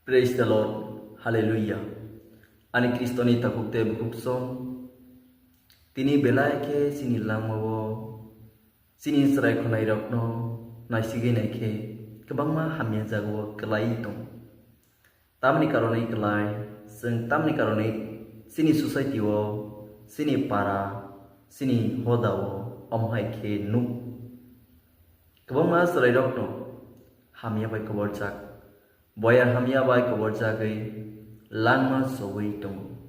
Praise the Lord. Hallelujah. Ani Kristoni takukte bukupsom. Tini belai ke sini langmawo. Sini serai konai rokno. Naisigi naike. Kebangma hamya jago kelai tong. Tamni karonai kelai. Seng tamni karonai sini society wo. Sini para. Sini hoda wo. Omhai ke nu. Kebangma serai rokno. Hamya bai keborjak. Boya hamya bai keborjagai. Langma sowai tong.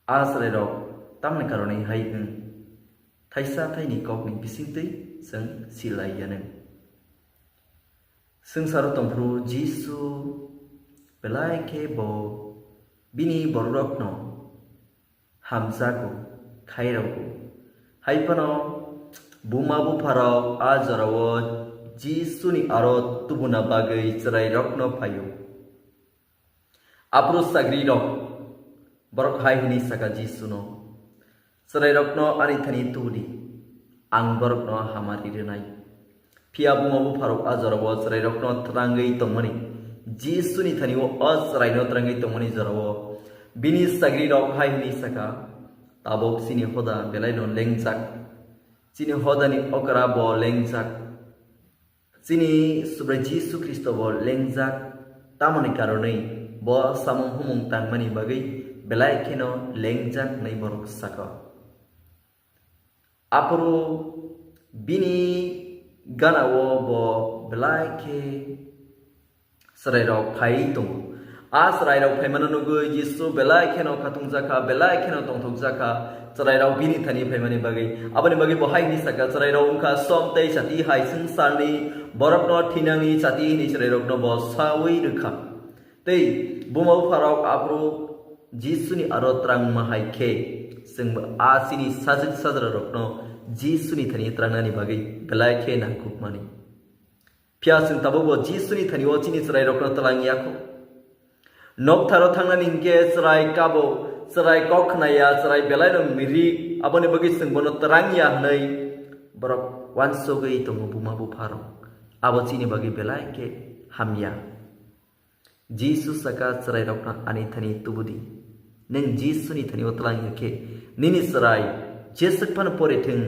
Asre rok tamni karonai hai ng. Thaisa thaini kok ni bisingtei seng silai yaneng. Seng saro tongpru Jisu belai ke bo bini borok no hamzaku khairaku haipano bumabu farao ajarawo Jisu ni aro tubuna bagai cerai rokno payu. Apro sagri rok borok hai hini saka Jisu no. Cerai rokno ani thani tudi. Ang borok no hamari renai. Pia bumabu farao ajarawo cerai rokno terangai tongmani. Jisu ni thani wo cerai no terangai tongmani jarawo. Bini sagri rok hai hini saka. Tabok sini hoda belai no lengjak. Sini hoda ni okra bo lengjak. Sini sobre Jisu Kristo bo lengjak tamani karonai bo samong humong tangmani bagai belai keno lengjak nai borok saka. Apro bini gana wo bo belai ke serai rok pai tung. Serai rok pai mananugu Jisu belai keno katung jaka belai keno tongtok jaka. Cerai rau bini thani pai mani bagai abani bagai bo hai ni saka cerai rau ungka som tei chati hai sengsar ni borok no thinangi chati ni cerai rok no bo sawi rekam tei bumau farau apro Jisu ni aro trang mahai ke seng asini sajik sadra rok no Jisu ni thani trangna ni bagai belai ke nangkup mani pia seng tabo bo Jisu ni thani ochi ni cerai rok no talangi ako nok tharo thangna ningke cerai kabo cerai kok naya cerai belai no miri aboni bagi seng bono terang ya nei borok wanso gei to buma bu pharo abo chini bagi belai ke hamya Jisu saka cerai rokna ani thani tubudi neng Jisu ni thani otlang ya ke nini cerai jesek pan pore thing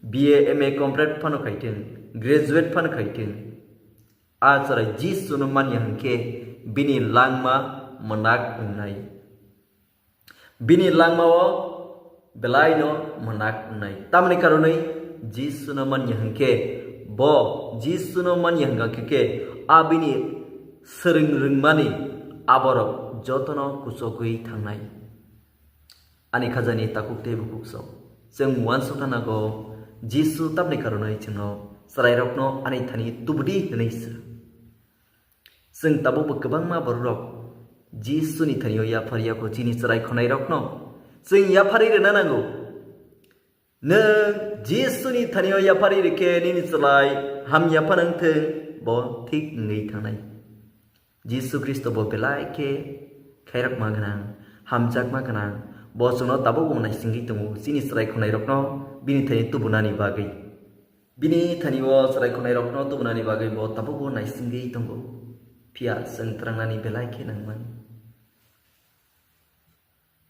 BA MA complete pan kaiting graduate pan kaiting a cerai Jisu no man yang ke bini langma menak unai bini langmawo belai no menak nai tamni karonai Jisu no man yangke bo Jisu no man yangka ke abini sering ringmani aborok jotono kusokui thangnai ani khajani takukte bukukso seng wanso tanago Jisu tamni karonai chino sarai rokno ani thani tubdi hneis seng tabu bekebangma borok Jisu ni thaniyo ya faria ko chini cerai khonai rokno sing ya fari rena nango neng Jisu ni thaniyo ya fari rike nini cerai ham ya panang theng bo thik ngai thangnai Jisu Kristo bo belai ke khairak maganang hamjak maganang bo suno tabu bo nai singi tumu chini cerai khonai rokno bini thani tubunani bagai bini thaniyo cerai khonai rokno tubunani bagai bo tabu bo nai singi tungo pia seng terangnani belai ke nangman